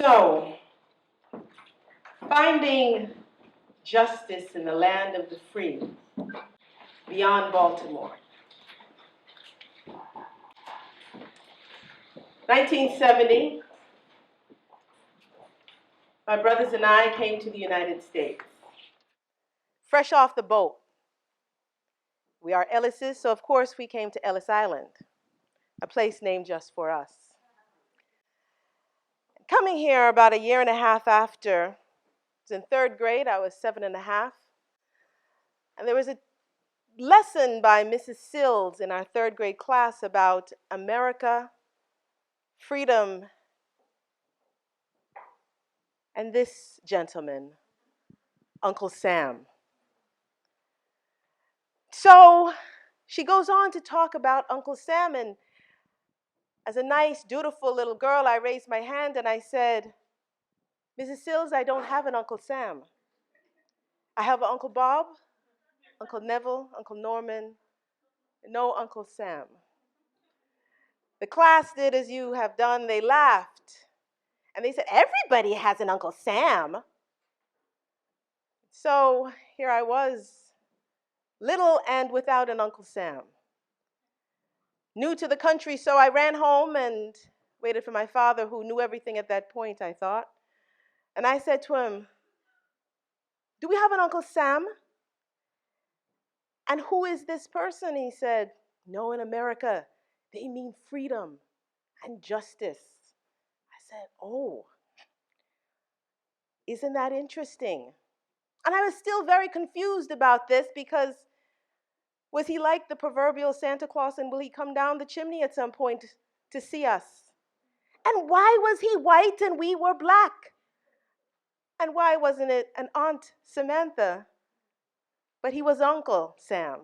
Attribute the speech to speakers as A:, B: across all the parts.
A: So, finding justice in the land of the free, beyond Baltimore. 1970, my brothers and I came to the United States. Fresh off the boat. We are Ellises, so of course we came to Ellis Island, a place named just for us. Coming here about a year and a half after, I was in third grade, I was 7 and a half, and there was a lesson by Mrs. Sills in our third grade class about America, freedom, and this gentleman, Uncle Sam. So she goes on to talk about Uncle Sam, and as a nice, dutiful little girl, I raised my hand and I said, Mrs. Sills, I don't have an Uncle Sam. I have an Uncle Bob, Uncle Neville, Uncle Norman, no Uncle Sam. The class did as you have done. They laughed. And they said, everybody has an Uncle Sam. So here I was, little and without an Uncle Sam. New to the country, so I ran home and waited for my father, who knew everything at that point, I thought. And I said to him, do we have an Uncle Sam? And who is this person? He said, no, in America, they mean freedom and justice. I said, oh, isn't that interesting? And I was still very confused about this because was he like the proverbial Santa Claus, and will he come down the chimney at some point to see us? And why was he white and we were black? And why wasn't it an Aunt Samantha, but he was Uncle Sam?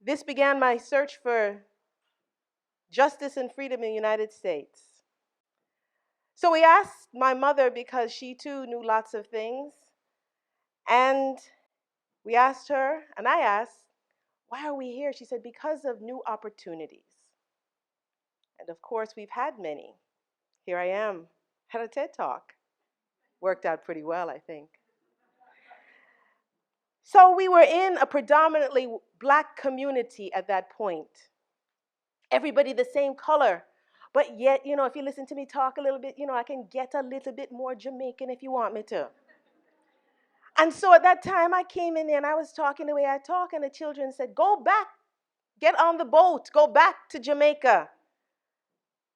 A: This began my search for justice and freedom in the United States. So we asked my mother, because she too knew lots of things, and we asked her, and I asked, why are we here? She said, because of new opportunities. And of course, we've had many. Here I am, had a TED Talk. Worked out pretty well, I think. So we were in a predominantly black community at that point. Everybody the same color, but yet, if you listen to me talk a little bit, I can get a little bit more Jamaican if you want me to. And so at that time, I came in there and I was talking the way I talk, and the children said, go back, get on the boat, go back to Jamaica.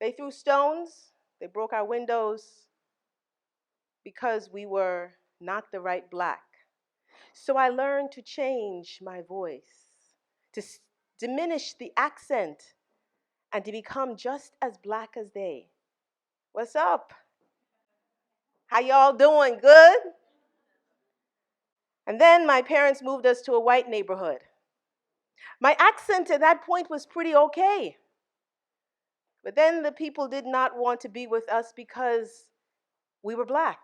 A: They threw stones, they broke our windows because we were not the right black. So I learned to change my voice, to diminish the accent, and to become just as black as they. What's up? How y'all doing? Good? And then my parents moved us to a white neighborhood. My accent at that point was pretty okay. But then the people did not want to be with us because we were black.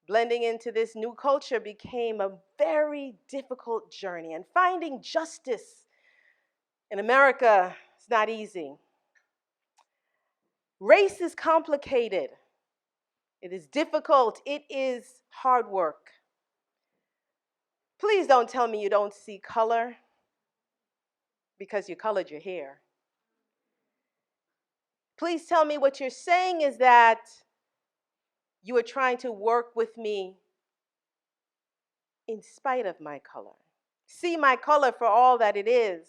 A: Blending into this new culture became a very difficult journey, and finding justice in America is not easy. Race is complicated. It is difficult. It is hard work. Please don't tell me you don't see color because you colored your hair. Please tell me what you're saying is that you are trying to work with me in spite of my color. See my color for all that it is,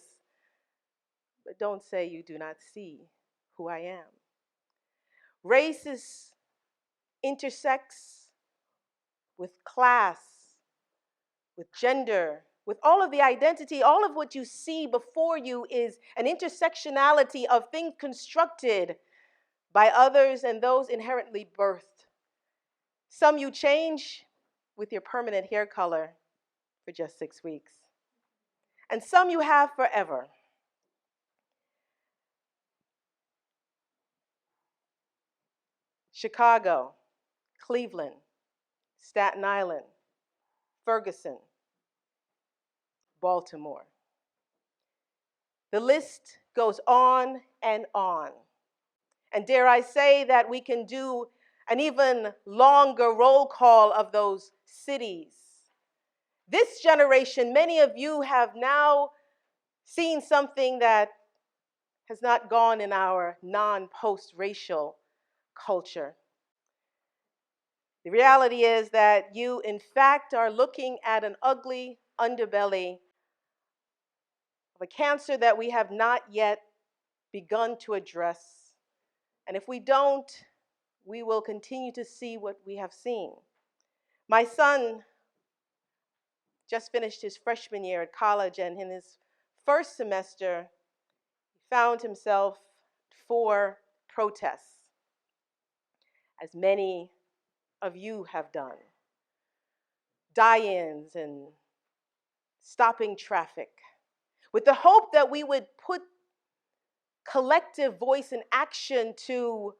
A: but don't say you do not see who I am. Race intersects with class, with gender, with all of the identity. All of what you see before you is an intersectionality of things constructed by others and those inherently birthed. Some you change with your permanent hair color for just 6 weeks, and some you have forever. Chicago, Cleveland, Staten Island, Ferguson, Baltimore. The list goes on and on. And dare I say that we can do an even longer roll call of those cities. This generation, many of you have now seen something that has not gone in our non-post-racial culture. The reality is that you, in fact, are looking at an ugly underbelly of a cancer that we have not yet begun to address. And if we don't, we will continue to see what we have seen. My son just finished his freshman year at college, and in his first semester, he found himself for protests, as many of you have done. Die-ins and stopping traffic, with the hope that we would put collective voice and action to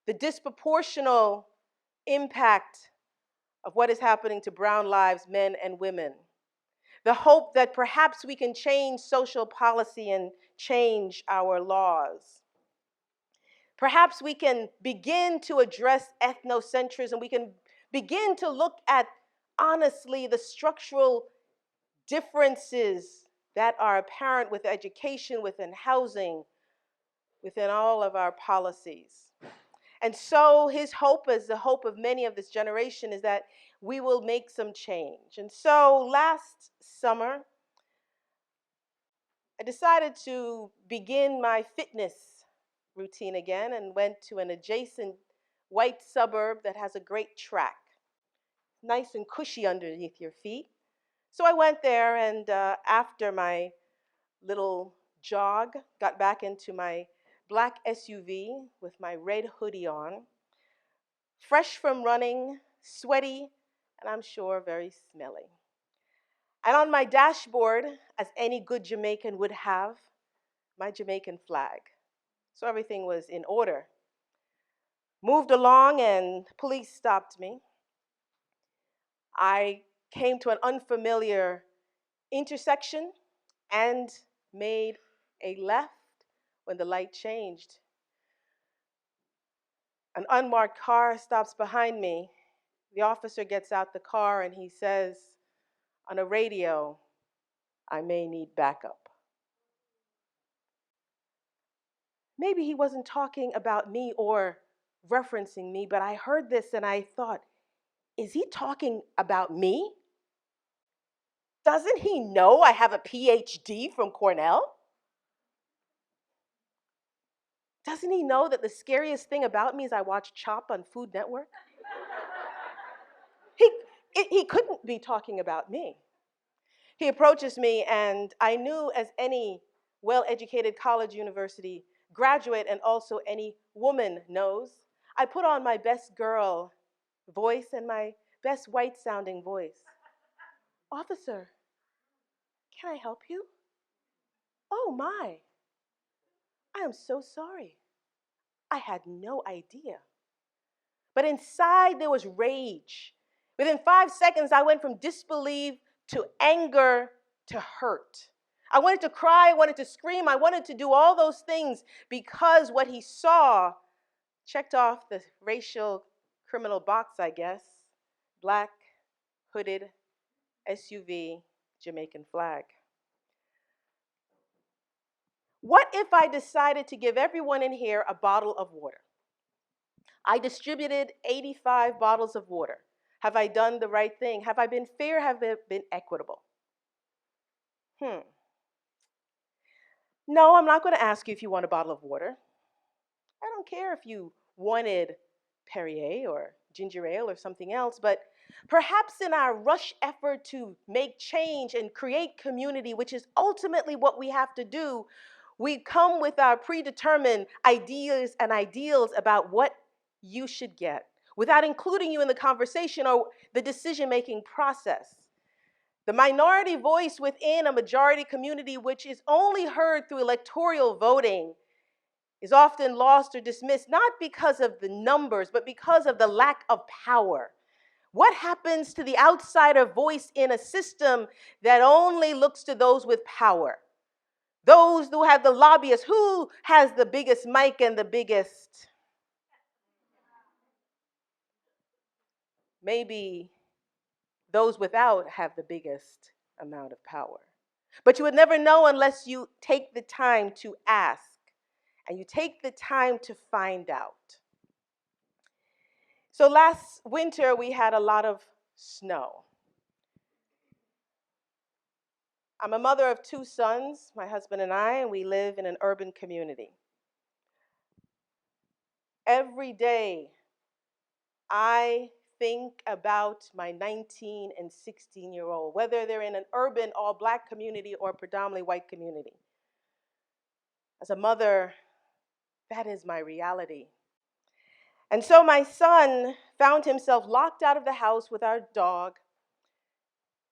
A: the disproportional impact of what is happening to brown lives, men and women. The hope that perhaps we can change social policy and change our laws. Perhaps we can begin to address ethnocentrism. We can begin to look at, honestly, the structural differences that are apparent with education, within housing, within all of our policies. And so his hope, as the hope of many of this generation, is that we will make some change. And so last summer, I decided to begin my fitness routine again and went to an adjacent white suburb that has a great track, nice and cushy underneath your feet. So I went there, and after my little jog, got back into my black SUV with my red hoodie on, fresh from running, sweaty, and I'm sure very smelly. And on my dashboard, as any good Jamaican would have, my Jamaican flag. So everything was in order. Moved along and police stopped me. I came to an unfamiliar intersection and made a left when the light changed. An unmarked car stops behind me. The officer gets out the car and he says on a radio, "I may need backup." Maybe he wasn't talking about me or referencing me, but I heard this and I thought, is he talking about me? Doesn't he know I have a Ph.D. from Cornell? Doesn't he know that the scariest thing about me is I watch Chop on Food Network? He couldn't be talking about me. He approaches me, and I knew, as any well-educated college university graduate and also any woman knows, I put on my best girl voice and my best white-sounding voice. "Officer, can I help you?" "Oh my, I am so sorry. I had no idea." But inside there was rage. Within 5 seconds, I went from disbelief to anger to hurt. I wanted to cry, I wanted to scream, I wanted to do all those things because what he saw checked off the racial criminal box, I guess. Black, hooded, SUV, Jamaican flag. What if I decided to give everyone in here a bottle of water? I distributed 85 bottles of water. Have I done the right thing? Have I been fair? Have I been equitable? No, I'm not going to ask you if you want a bottle of water. I don't care if you wanted Perrier or ginger ale or something else, but perhaps in our rush effort to make change and create community, which is ultimately what we have to do, we come with our predetermined ideas and ideals about what you should get, without including you in the conversation or the decision-making process. The minority voice within a majority community, which is only heard through electoral voting, is often lost or dismissed, not because of the numbers, but because of the lack of power. What happens to the outsider voice in a system that only looks to those with power? Those who have the lobbyists, who has the biggest mic and the biggest, maybe those without have the biggest amount of power. But you would never know unless you take the time to ask and you take the time to find out. So last winter we had a lot of snow. I'm a mother of 2 sons, my husband and I, and we live in an urban community. Every day I think about my 19 and 16-year-old, whether they're in an urban all black community or predominantly white community. As a mother, that is my reality. And so my son found himself locked out of the house with our dog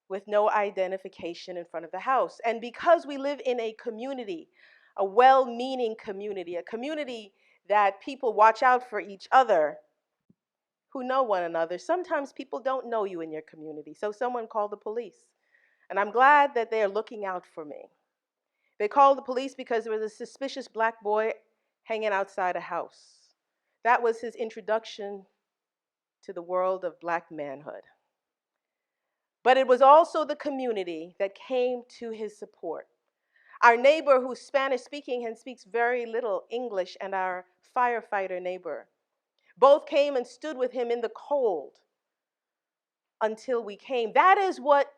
A: with no identification in front of the house. And because we live in a community, a well-meaning community, a community that people watch out for each other, who know one another, sometimes people don't know you in your community. So someone called the police. And I'm glad that they are looking out for me. They called the police because there was a suspicious black boy hanging outside a house. That was his introduction to the world of black manhood. But it was also the community that came to his support. Our neighbor, who's Spanish speaking and speaks very little English, and our firefighter neighbor, both came and stood with him in the cold until we came. That is what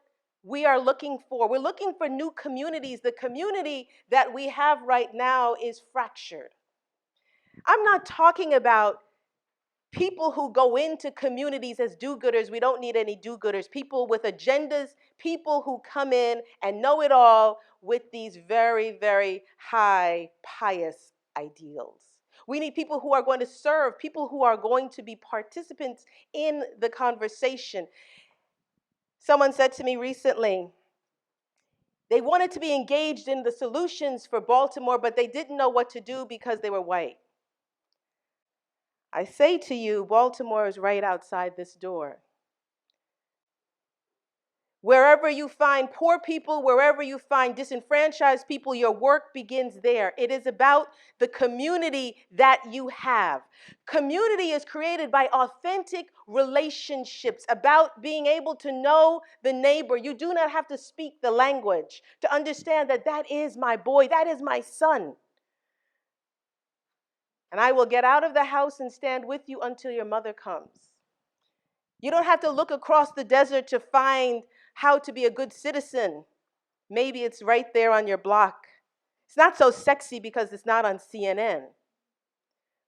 A: we are looking for. We're looking for new communities. The community that we have right now is fractured. I'm not talking about people who go into communities as do-gooders. We don't need any do-gooders. People with agendas, people who come in and know it all with these very, very high pious ideals. We need people who are going to serve, people who are going to be participants in the conversation. Someone said to me recently, they wanted to be engaged in the solutions for Baltimore, but they didn't know what to do because they were white. I say to you, Baltimore is right outside this door. Wherever you find poor people, wherever you find disenfranchised people, your work begins there. It is about the community that you have. Community is created by authentic relationships, about being able to know the neighbor. You do not have to speak the language to understand that that is my boy, that is my son. And I will get out of the house and stand with you until your mother comes. You don't have to look across the desert to find how to be a good citizen. Maybe it's right there on your block. It's not so sexy because it's not on CNN.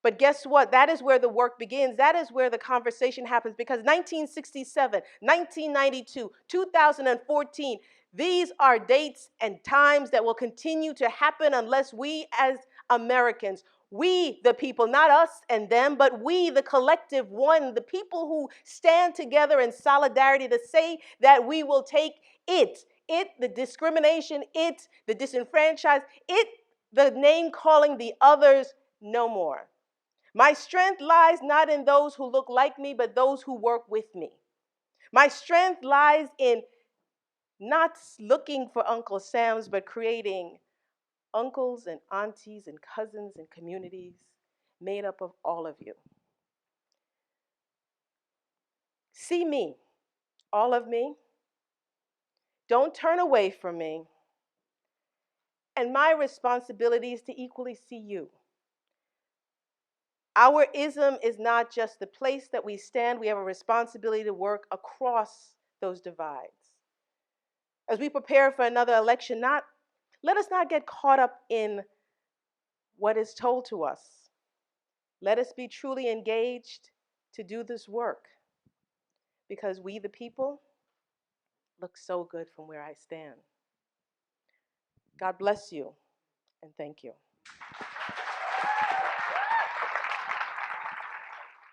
A: But guess what? That is where the work begins. That is where the conversation happens, because 1967, 1992, 2014, these are dates and times that will continue to happen unless we as Americans, we the people, not us and them, but we the collective one, the people who stand together in solidarity to say that we will take the discrimination, the disenfranchised, the name calling, the others, no more. My strength lies not in those who look like me, but those who work with me. My strength lies in not looking for Uncle Sam's, but creating uncles and aunties and cousins and communities made up of all of you. See me, all of me. Don't turn away from me. And my responsibility is to equally see you. Our ism is not just the place that we stand. We have a responsibility to work across those divides. As we prepare for another election, let us not get caught up in what is told to us. Let us be truly engaged to do this work, because we, the people, look so good from where I stand. God bless you, and thank you.